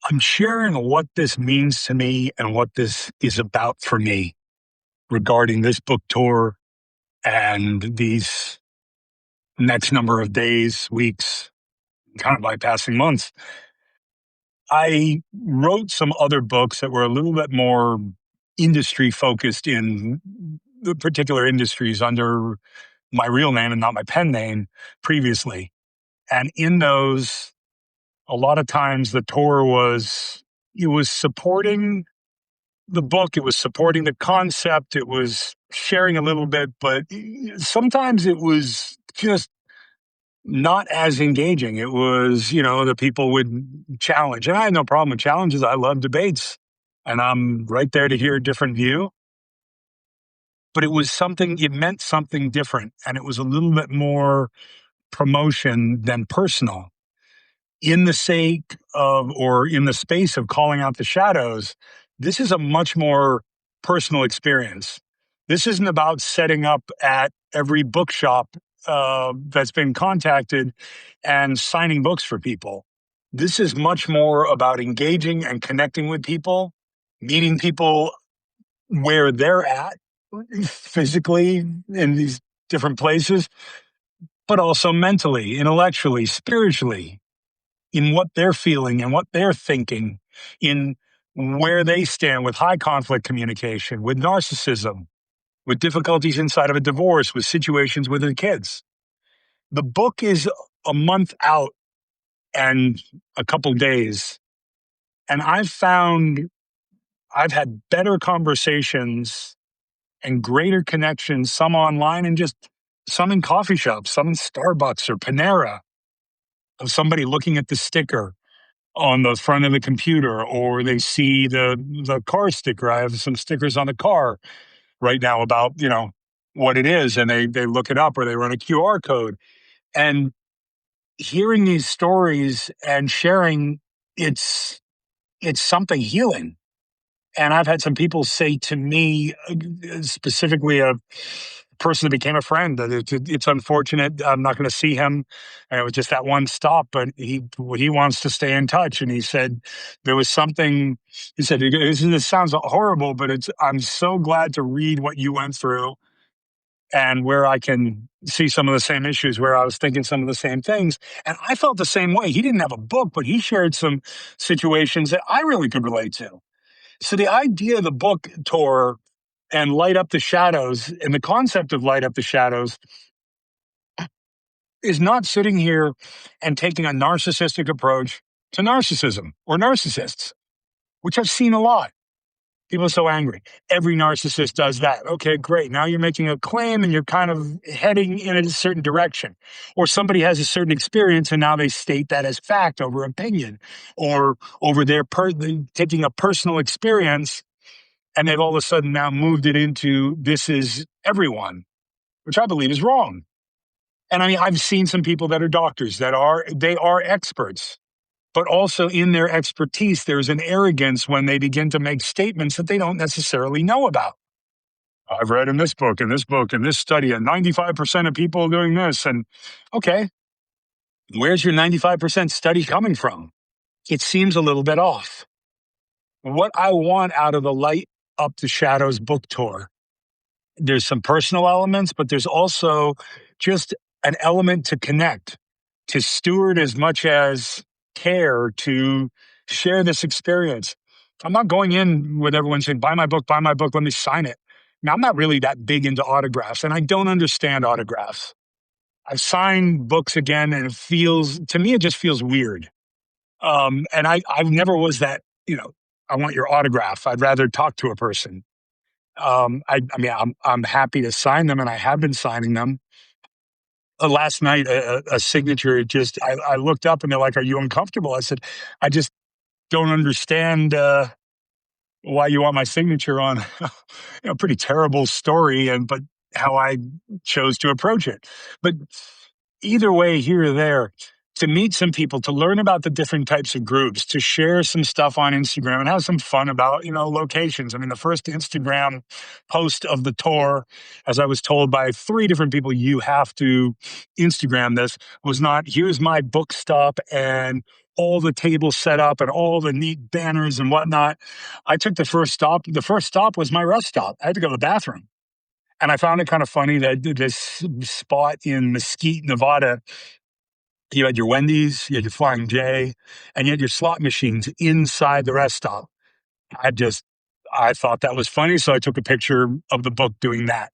I'm sharing what this means to me and what this is about for me regarding this book tour and these next number of days, weeks, kind of bypassing months. I wrote some other books that were a little bit more industry focused in the particular industries under my real name and not my pen name previously. And in those, a lot of times the tour it was supporting the book, it was supporting the concept, it was sharing a little bit, but sometimes it was just not as engaging. It was, the people would challenge. And I had no problem with challenges. I love debates and I'm right there to hear a different view. But it meant something different. And it was a little bit more promotion than personal. In the sake of, or in the space of calling out the shadows, this is a much more personal experience. This isn't about setting up at every bookshop that's been contacted and signing books for people. This is much more about engaging and connecting with people, meeting people where they're at physically in these different places, but also mentally, intellectually, spiritually, in what they're feeling and what they're thinking, in where they stand with high conflict communication, with narcissism, with difficulties inside of a divorce, with situations with their kids. The book is a month out and a couple days. And I've had better conversations and greater connections, some online and just some in coffee shops, some in Starbucks or Panera, of somebody looking at the sticker on the front of the computer, or they see the car sticker. I have some stickers on the car right now about, what it is, and they look it up or they run a QR code. And hearing these stories and sharing, it's something healing. And I've had some people say to me, specifically a person that became a friend, that it's unfortunate I'm not going to see him. And it was just that one stop, but he wants to stay in touch. And he said there was something. He said, "This sounds horrible, but I'm so glad to read what you went through, and where I can see some of the same issues, where I was thinking some of the same things." And I felt the same way. He didn't have a book, but he shared some situations that I really could relate to. So the idea of the book tour and Light Up the Shadows, and the concept of Light Up the Shadows, is not sitting here and taking a narcissistic approach to narcissism or narcissists, which I've seen a lot. People are so angry. Every narcissist does that. Okay, great. Now you're making a claim and you're kind of heading in a certain direction. Or somebody has a certain experience and now they state that as fact over opinion, or over taking a personal experience, and they've all of a sudden now moved it into this is everyone, which I believe is wrong. And I mean, I've seen some people that are doctors they are experts, but also in their expertise, there's an arrogance when they begin to make statements that they don't necessarily know about. I've read in this book, in this book, in this study, and 95% of people are doing this. And okay, where's your 95% study coming from? It seems a little bit off. What I want out of the Light Up the Shadows book tour, there's some personal elements, but there's also just an element to connect, to steward as much as care, to share this experience. I'm not going in with everyone saying, buy my book, let me sign it. Now, I'm not really that big into autographs, and I don't understand autographs. I've signed books again, and to me, it just feels weird. And I never was that, I want your autograph. I'd rather talk to a person. I'm happy to sign them, and I have been signing them. Last night, a signature I looked up and they're like, "Are you uncomfortable?" I said, "I just don't understand why you want my signature on pretty terrible story, but how I chose to approach it." But either way, here or there, to meet some people, to learn about the different types of groups, to share some stuff on Instagram and have some fun about, locations. I mean, the first Instagram post of the tour, as I was told by 3 different people, you have to Instagram this, was not, here's my book stop and all the tables set up and all the neat banners and whatnot. I took the first stop. The first stop was my rest stop. I had to go to the bathroom. And I found it kind of funny that this spot in Mesquite, Nevada, you had your Wendy's, you had your Flying J, and you had your slot machines inside the rest stop. I thought that was funny, so I took a picture of the book doing that.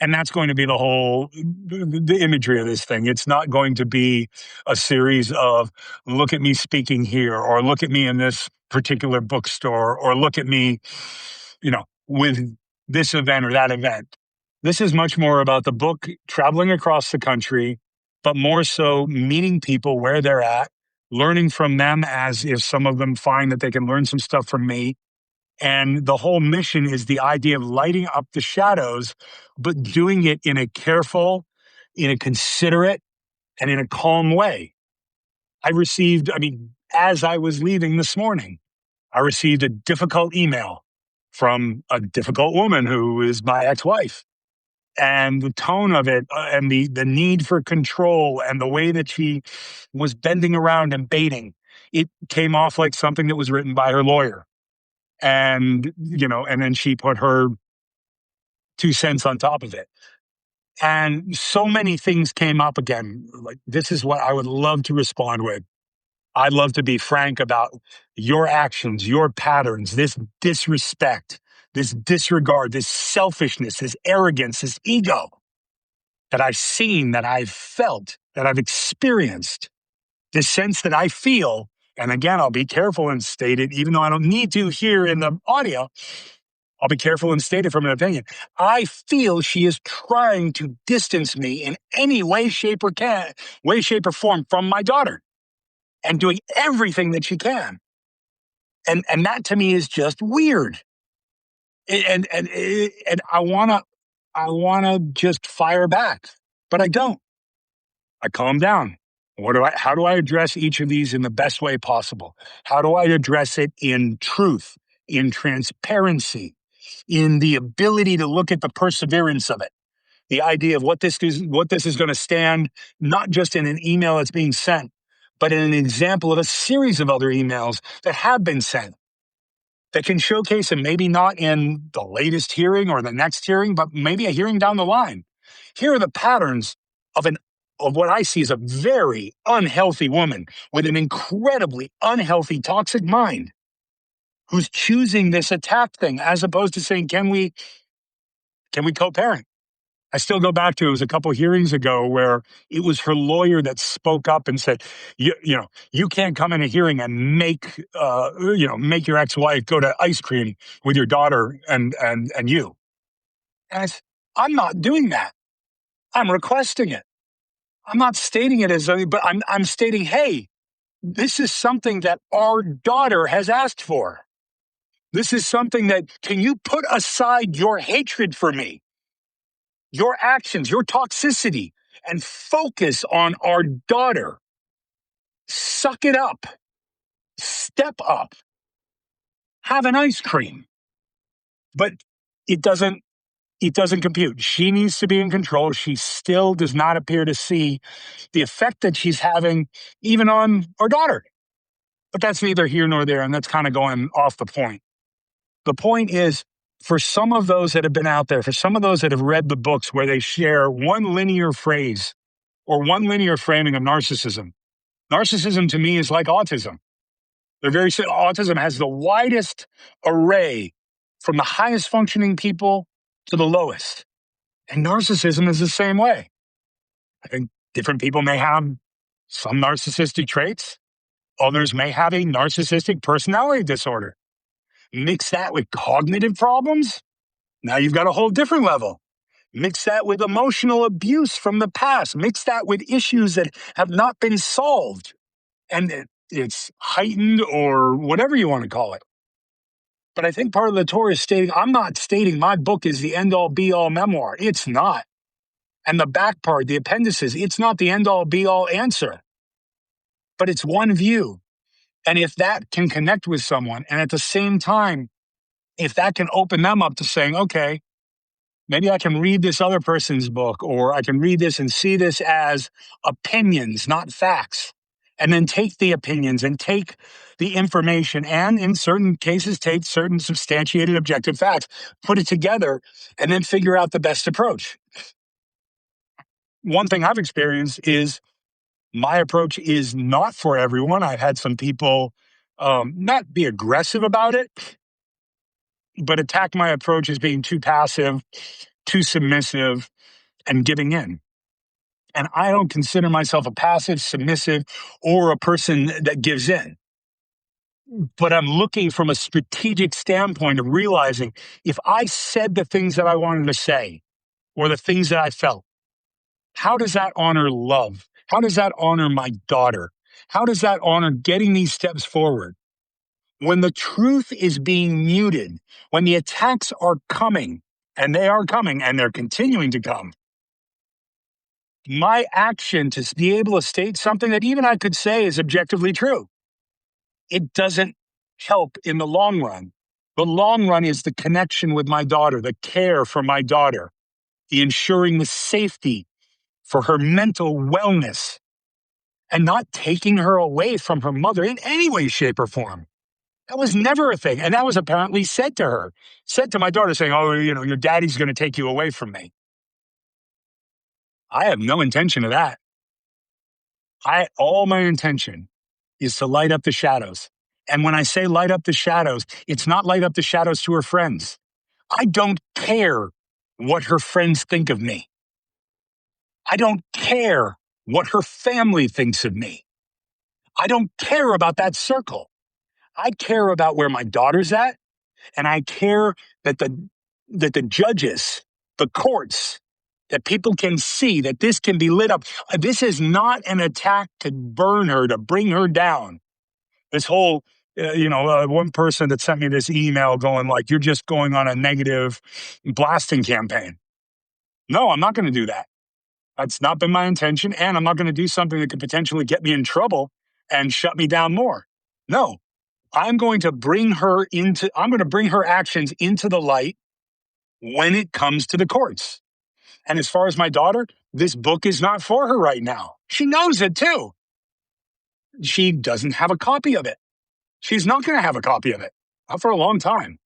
And that's going to be the imagery of this thing. It's not going to be a series of look at me speaking here, or look at me in this particular bookstore, or look at me, with this event or that event. This is much more about the book traveling across the country, but more so meeting people where they're at, learning from them as if some of them find that they can learn some stuff from me. And the whole mission is the idea of lighting up the shadows, but doing it in a careful, in a considerate, and in a calm way. As I was leaving this morning, I received a difficult email from a difficult woman who is my ex-wife. And the tone of it and the need for control and the way that she was bending around and baiting, it came off like something that was written by her lawyer. And, and then she put her 2 cents on top of it. And so many things came up again. Like, this is what I would love to respond with. I'd love to be frank about your actions, your patterns, this disrespect, this disregard, this selfishness, this arrogance, this ego that I've seen, that I've felt, that I've experienced, this sense that I feel. And again, I'll be careful and state it, even though I don't need to here in the audio. I'll be careful and state it from an opinion. I feel she is trying to distance me in any way, shape, or form from my daughter, and doing everything that she can. And that to me is just weird. And I wanna just fire back, but I don't. I calm down. How do I address each of these in the best way possible? How do I address it in truth, in transparency, in the ability to look at the perseverance of it? The idea of what this is going to stand, not just in an email that's being sent, but in an example of a series of other emails that have been sent, that can showcase, and maybe not in the latest hearing or the next hearing, but maybe a hearing down the line. Here are the patterns of what I see as a very unhealthy woman with an incredibly unhealthy, toxic mind, who's choosing this attack thing as opposed to saying, can we co-parent? I still go back to, it was a couple hearings ago where it was her lawyer that spoke up and said, you can't come in a hearing and make your ex-wife go to ice cream with your daughter and you. And I'm not doing that. I'm requesting it. I'm not stating it but I'm stating, hey, this is something that our daughter has asked for. This is something that, can you put aside your hatred for me, your actions, your toxicity, and focus on our daughter? Suck it up. Step up. Have an ice cream. But it doesn't compute. She needs to be in control. She still does not appear to see the effect that she's having even on our daughter. But that's neither here nor there, and that's kind of going off the point. The point is, for some of those that have been out there, for some of those that have read the books where they share one linear phrase or one linear framing of narcissism, narcissism to me is like autism. Autism has the widest array from the highest functioning people to the lowest. And narcissism is the same way. I think different people may have some narcissistic traits. Others may have a narcissistic personality disorder. Mix that with cognitive problems. Now you've got a whole different level. Mix that with emotional abuse from the past. Mix that with issues that have not been solved. And it's heightened, or whatever you want to call it. But I think part of the tour is stating, I'm not stating my book is the end-all, be-all memoir. It's not. And the back part, the appendices, it's not the end-all, be-all answer. But it's one view. And if that can connect with someone, and at the same time, if that can open them up to saying, okay, maybe I can read this other person's book, or I can read this and see this as opinions, not facts. and then take the opinions and take the information and, in certain cases, take certain substantiated objective facts, put it together, and then figure out the best approach. One thing I've experienced is my approach is not for everyone. I've had some people not be aggressive about it, but attack my approach as being too passive, too submissive, and giving in. And I don't consider myself a passive, submissive, or a person that gives in. But I'm looking from a strategic standpoint of realizing if I said the things that I wanted to say or the things that I felt, how does that honor love? How does that honor my daughter? How does that honor getting these steps forward? When the truth is being muted, when the attacks are coming, and they are coming and they're continuing to come, my action to be able to state something that even I could say is objectively true, it doesn't help in the long run. The long run is the connection with my daughter, the care for my daughter, the ensuring the safety for her mental wellness, and not taking her away from her mother in any way, shape, or form. That was never a thing. And that was apparently said to her, said to my daughter, saying, oh, your daddy's going to take you away from me. I have no intention of that. All my intention is to light up the shadows. And when I say light up the shadows, it's not light up the shadows to her friends. I don't care what her friends think of me. I don't care what her family thinks of me. I don't care about that circle. I care about where my daughter's at, and I care that the judges, the courts, that people can see that this can be lit up. This is not an attack to burn her, to bring her down. This whole, one person that sent me this email going like, you're just going on a negative blasting campaign. No, I'm not going to do that. That's not been my intention. And I'm not going to do something that could potentially get me in trouble and shut me down more. No, I'm going to bring her actions into the light when it comes to the courts. And as far as my daughter, this book is not for her right now. She knows it too. She doesn't have a copy of it. She's not going to have a copy of it. Not for a long time.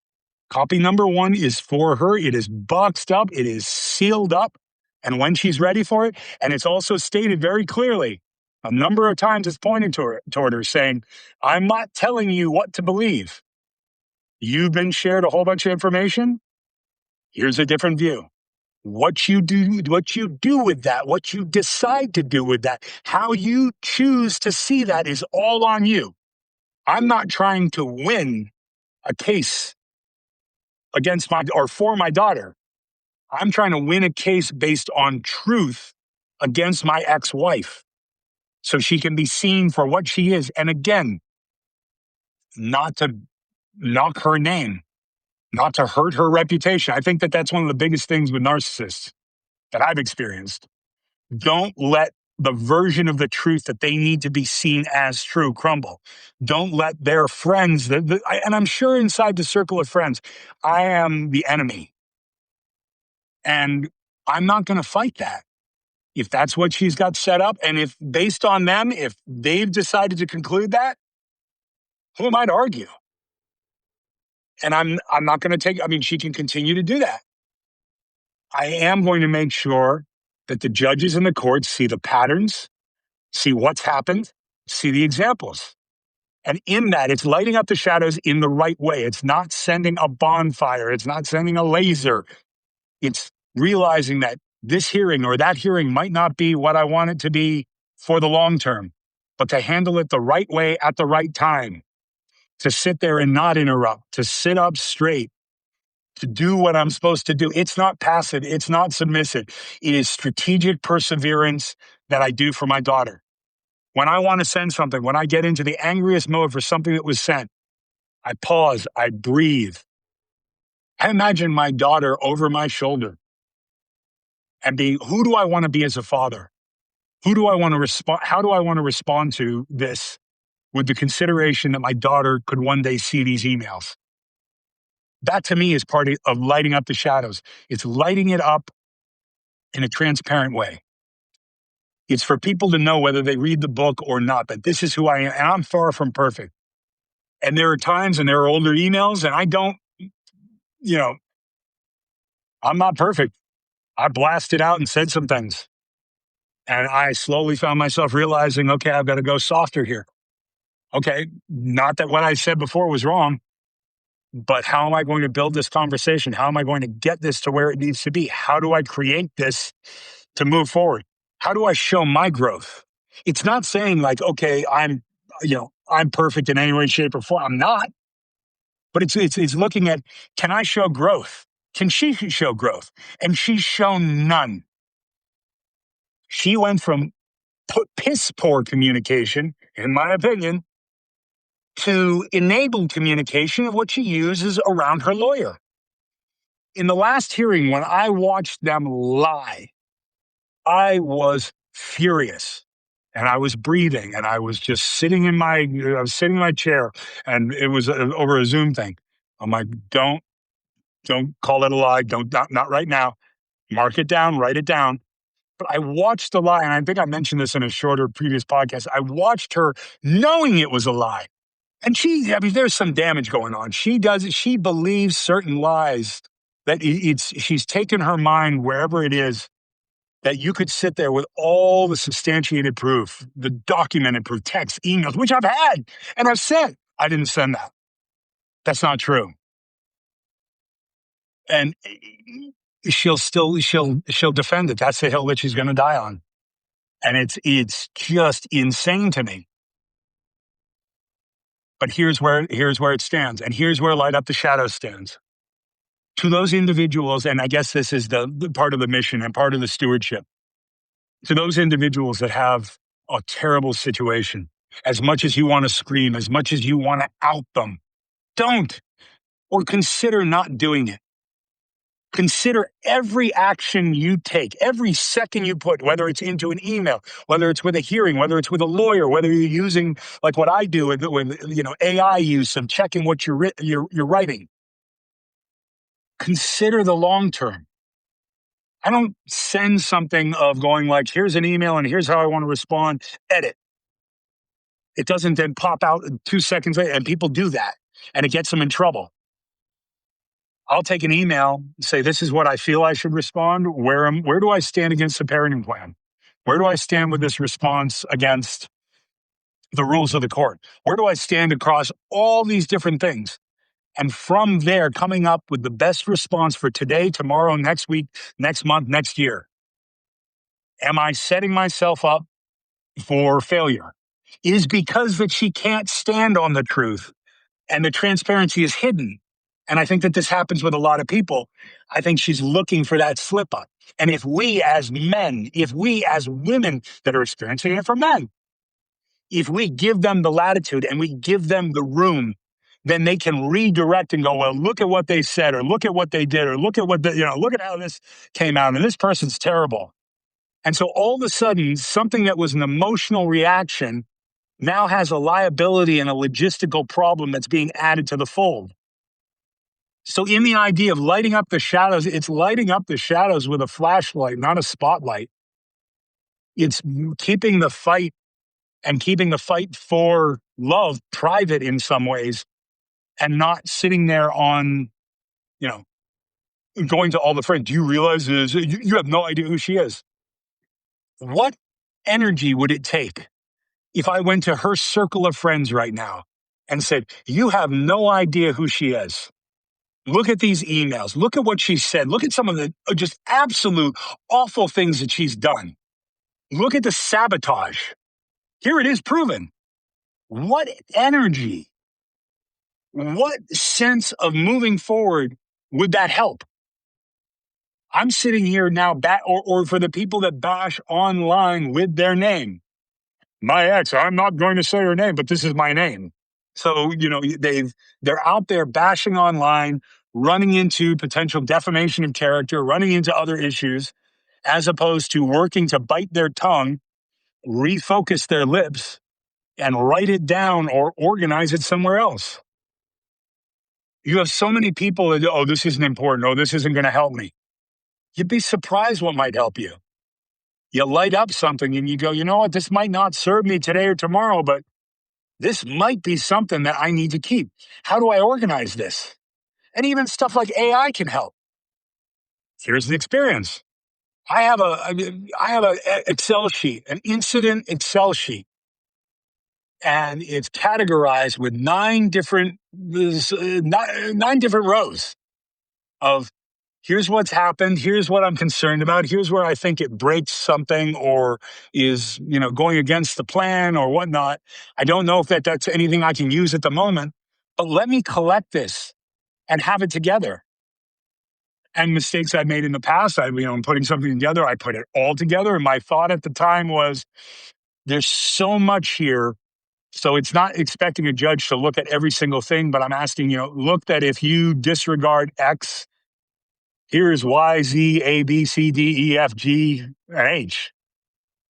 Copy number 1 is for her. It is boxed up. It is sealed up. And when she's ready for it, and it's also stated very clearly, a number of times it's pointing toward her saying, I'm not telling you what to believe. You've been shared a whole bunch of information. Here's a different view. What you do with that, what you decide to do with that, how you choose to see that is all on you. I'm not trying to win a case against for my daughter. I'm trying to win a case based on truth against my ex-wife so she can be seen for what she is. And again, not to knock her name, not to hurt her reputation. I think that that's one of the biggest things with narcissists that I've experienced. Don't let the version of the truth that they need to be seen as true crumble. Don't let their friends, and I'm sure inside the circle of friends, I am the enemy. And I'm not going to fight that. If that's what she's got set up, and if based on them, if they've decided to conclude that, who am I to argue? And I'm not going to she can continue to do that. I am going to make sure that the judges and the courts see the patterns, see what's happened, see the examples. And in that, it's lighting up the shadows in the right way. It's not sending a bonfire. It's not sending a laser. It's realizing that this hearing or that hearing might not be what I want it to be for the long term, but to handle it the right way at the right time, to sit there and not interrupt, to sit up straight, to do what I'm supposed to do. It's not passive. It's not submissive. It is strategic perseverance that I do for my daughter. When I want to send something, when I get into the angriest mode for something that was sent, I pause, I breathe. I imagine my daughter over my shoulder and being, who do I want to be as a father? Who do I want to respond? How do I want to respond to this with the consideration that my daughter could one day see these emails? That to me is part of lighting up the shadows. It's lighting it up in a transparent way. It's for people to know whether they read the book or not, that this is who I am. And I'm far from perfect. And there are times and there are older emails, and I don't, you know, I'm not perfect. I blasted out and said some things. And I slowly found myself realizing, okay, I've got to go softer here. Okay, not that what I said before was wrong, but how am I going to build this conversation? How am I going to get this to where it needs to be? How do I create this to move forward? How do I show my growth? It's not saying like, okay, I'm perfect in any way, shape, or form. I'm not. But it's looking at, can I show growth? Can she show growth? And she's shown none. She went from piss poor communication, in my opinion, to enabled communication of what she uses around her lawyer. In the last hearing, when I watched them lie, I was furious. And I was breathing, and I was just I was sitting in my chair, and it was over a Zoom thing. I'm like, don't call it a lie. Not right now. Mark it down, write it down. But I watched the lie, and I think I mentioned this in a shorter previous podcast. I watched her knowing it was a lie. And there's some damage going on. She believes certain lies that she's taken her mind wherever it is, that you could sit there with all the substantiated proof, the documented proof, text, emails, which I've had, and I've said, I didn't send that. That's not true. And she'll defend it. That's the hill that she's going to die on. And it's just insane to me. But here's where it stands. And here's where Light Up the Shadows stands. To those individuals, and I guess this is the part of the mission and part of the stewardship, to those individuals that have a terrible situation, as much as you want to scream, as much as you want to out them, don't, or consider not doing it. Consider every action you take, every second you put, whether it's into an email, whether it's with a hearing, whether it's with a lawyer, whether you're using like what I do with AI use of checking what you're writing. Consider the long term. I don't send something of going like, here's an email and here's how I want to respond, edit. It doesn't then pop out 2 seconds later, and people do that, and it gets them in trouble. I'll take an email, say, this is what I feel I should respond. Where do I stand against the parenting plan? Where do I stand with this response against the rules of the court? Where do I stand across all these different things? And from there, coming up with the best response for today, tomorrow, next week, next month, next year. Am I setting myself up for failure? Is because that she can't stand on the truth and the transparency is hidden. And I think that this happens with a lot of people. I think she's looking for that slip up. And if we as men, if we as women that are experiencing it for men, if we give them the latitude and we give them the room, then they can redirect and go, well, look at what they said, or look at what they did, or look at look at how this came out. And this person's terrible. And so all of a sudden, something that was an emotional reaction now has a liability and a logistical problem that's being added to the fold. So in the idea of lighting up the shadows, it's lighting up the shadows with a flashlight, not a spotlight. It's keeping the fight and keeping the fight for love private in some ways, and not sitting there on, going to all the friends. Do you realize this? You have no idea who she is. What energy would it take if I went to her circle of friends right now and said, you have no idea who she is? Look at these emails. Look at what she said. Look at some of the just absolute awful things that she's done. Look at the sabotage. Here it is proven. What energy, what sense of moving forward would that help? I'm sitting here now, or for the people that bash online with their name. My ex, I'm not going to say her name, but this is my name. So, they're out there bashing online, running into potential defamation of character, running into other issues, as opposed to working to bite their tongue, refocus their lips, and write it down or organize it somewhere else. You have so many people that, oh, this isn't important. Oh, this isn't going to help me. You'd be surprised what might help you. You light up something and you go, you know what, this might not serve me today or tomorrow, but this might be something that I need to keep. How do I organize this? And even stuff like AI can help. Here's the experience. I have a Excel sheet, an incident Excel sheet, and it's categorized with nine different rows of here's what's happened, here's what I'm concerned about, here's where I think it breaks something or is, going against the plan or whatnot. I don't know if that's anything I can use at the moment, but let me collect this and have it together. And mistakes I made in the past, I'm putting something together, I put it all together. And my thought at the time was, there's so much here. So it's not expecting a judge to look at every single thing, but I'm asking, look that if you disregard X, here's Y, Z, A, B, C, D, E, F, G, and H.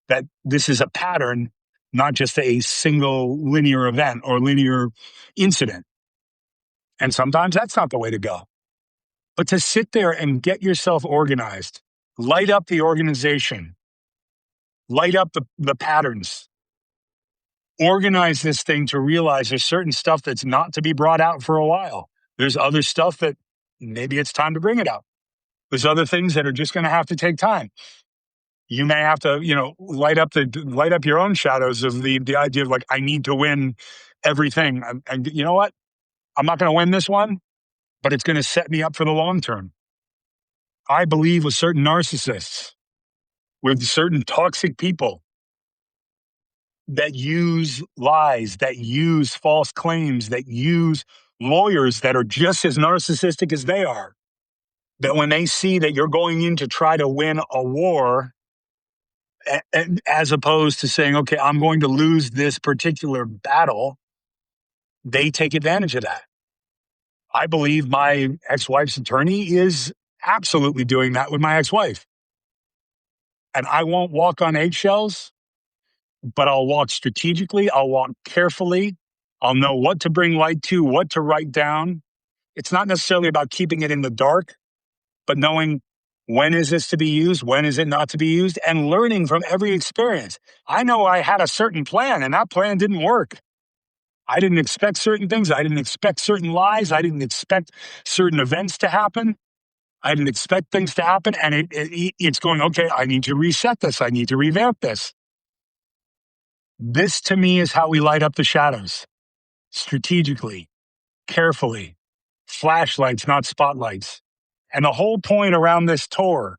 That this is a pattern, not just a single linear event or linear incident. And sometimes that's not the way to go. But to sit there and get yourself organized, light up the organization, light up the patterns, organize this thing to realize there's certain stuff that's not to be brought out for a while. There's other stuff that maybe it's time to bring it out. There's other things that are just going to have to take time. You may have to, light up your own shadows of the idea of like, I need to win everything. And you know what? I'm not going to win this one, but it's going to set me up for the long term. I believe with certain narcissists, with certain toxic people that use lies, that use false claims, that use lawyers that are just as narcissistic as they are, that when they see that you're going in to try to win a war, as opposed to saying, okay, I'm going to lose this particular battle, they take advantage of that. I believe my ex-wife's attorney is absolutely doing that with my ex-wife. And I won't walk on eggshells, but I'll walk strategically. I'll walk carefully. I'll know what to bring light to, what to write down. It's not necessarily about keeping it in the dark, but knowing when is this to be used, when is it not to be used, and learning from every experience. I know I had a certain plan, and that plan didn't work. I didn't expect certain things. I didn't expect certain lies. I didn't expect certain events to happen. I didn't expect things to happen. And it's going, okay, I need to reset this. I need to revamp this. This, to me, is how we light up the shadows. Strategically, carefully, flashlights, not spotlights. And the whole point around this tour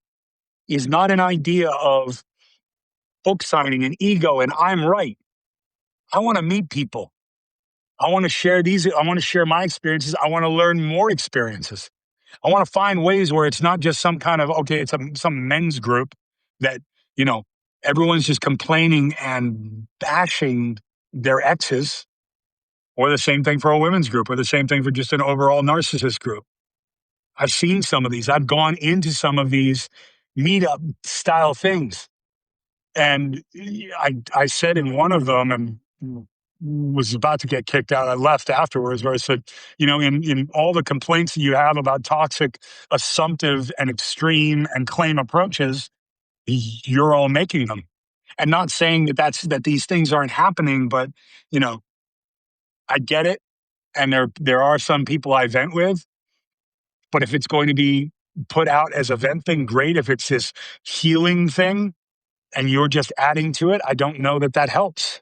is not an idea of book signing and ego and I'm right. I want to meet people. I want to share my experiences. I want to learn more experiences. I want to find ways where it's not just some kind of, okay, it's some men's group that, everyone's just complaining and bashing their exes, or the same thing for a women's group, or the same thing for just an overall narcissist group. I've seen some of these. I've gone into some of these meetup style things. And I said in one of them, and was about to get kicked out. I left afterwards, where I said, in all the complaints that you have about toxic, assumptive, and extreme and claim approaches, you're all making them. And not saying that these things aren't happening, but I get it. And there are some people I vent with, but if it's going to be put out as a vent thing, great. If it's this healing thing and you're just adding to it, I don't know that helps.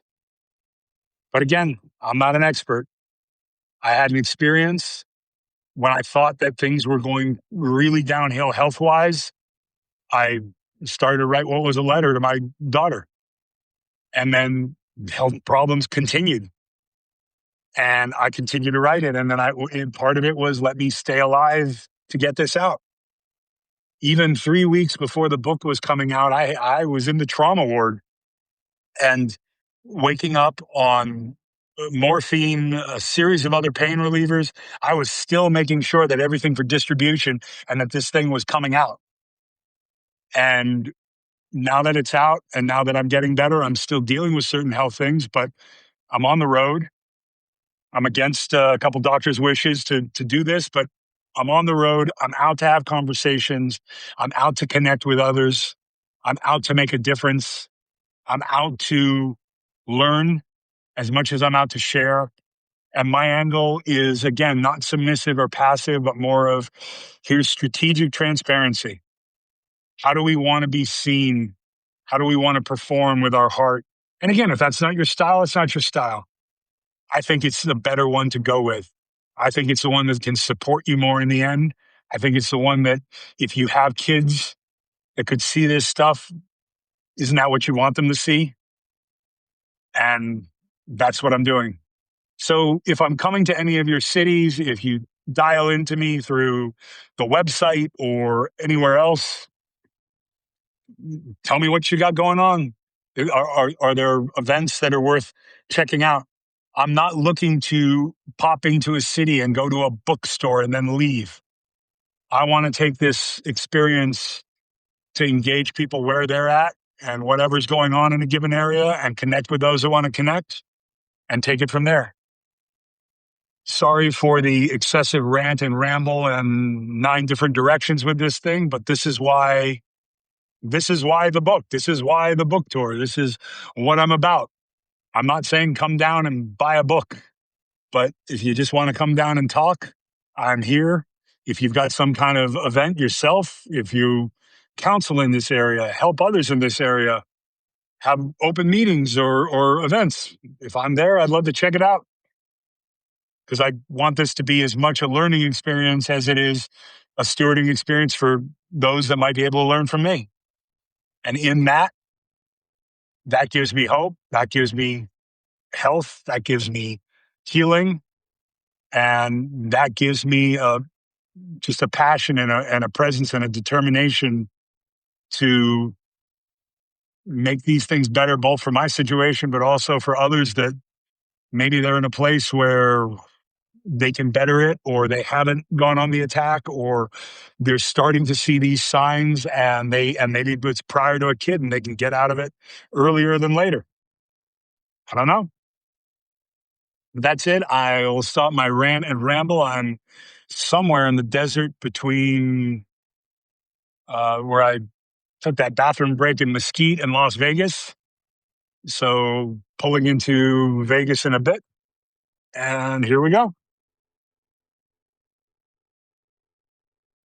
But again, I'm not an expert. I had an experience when I thought that things were going really downhill health-wise. I started to write what was a letter to my daughter. And then health problems continued. And I continued to write it. And then part of it was, let me stay alive to get this out. Even 3 weeks before the book was coming out, I was in the trauma ward and waking up on morphine, a series of other pain relievers. I was still making sure that everything for distribution and that this thing was coming out. And now that it's out and now that I'm getting better, I'm still dealing with certain health things, but I'm on the road. I'm against a couple doctors' wishes to do this, but I'm on the road. I'm out to have conversations. I'm out to connect with others. I'm out to make a difference. I'm out to learn as much as I'm out to share. And my angle is, again, not submissive or passive, but more of here's strategic transparency. How do we want to be seen? How do we want to perform with our heart? And again, if that's not your style, it's not your style. I think it's the better one to go with. I think it's the one that can support you more in the end. I think it's the one that if you have kids that could see this stuff, isn't that what you want them to see? And that's what I'm doing. So if I'm coming to any of your cities, if you dial into me through the website or anywhere else, tell me what you got going on. Are there events that are worth checking out? I'm not looking to pop into a city and go to a bookstore and then leave. I want to take this experience to engage people where they're at and whatever's going on in a given area and connect with those that want to connect and take it from there. Sorry for the excessive rant and ramble and 9 different directions with this thing, but this is why the book. This is why the book tour. This is what I'm about. I'm not saying come down and buy a book, but if you just want to come down and talk, I'm here. If you've got some kind of event yourself, if you counsel in this area, help others in this area, have open meetings or events. If I'm there, I'd love to check it out because I want this to be as much a learning experience as it is a stewarding experience for those that might be able to learn from me. And in that gives me hope. That gives me health. That gives me healing. And that gives me just a passion and a presence and a determination to make these things better, both for my situation, but also for others that maybe they're in a place where they can better it, or they haven't gone on the attack, or they're starting to see these signs and maybe it's prior to a kid and they can get out of it earlier than later. I don't know. That's it. I'll stop my rant and ramble. I'm somewhere in the desert between where I took that bathroom break in Mesquite and Las Vegas. So pulling into Vegas in a bit. And here we go.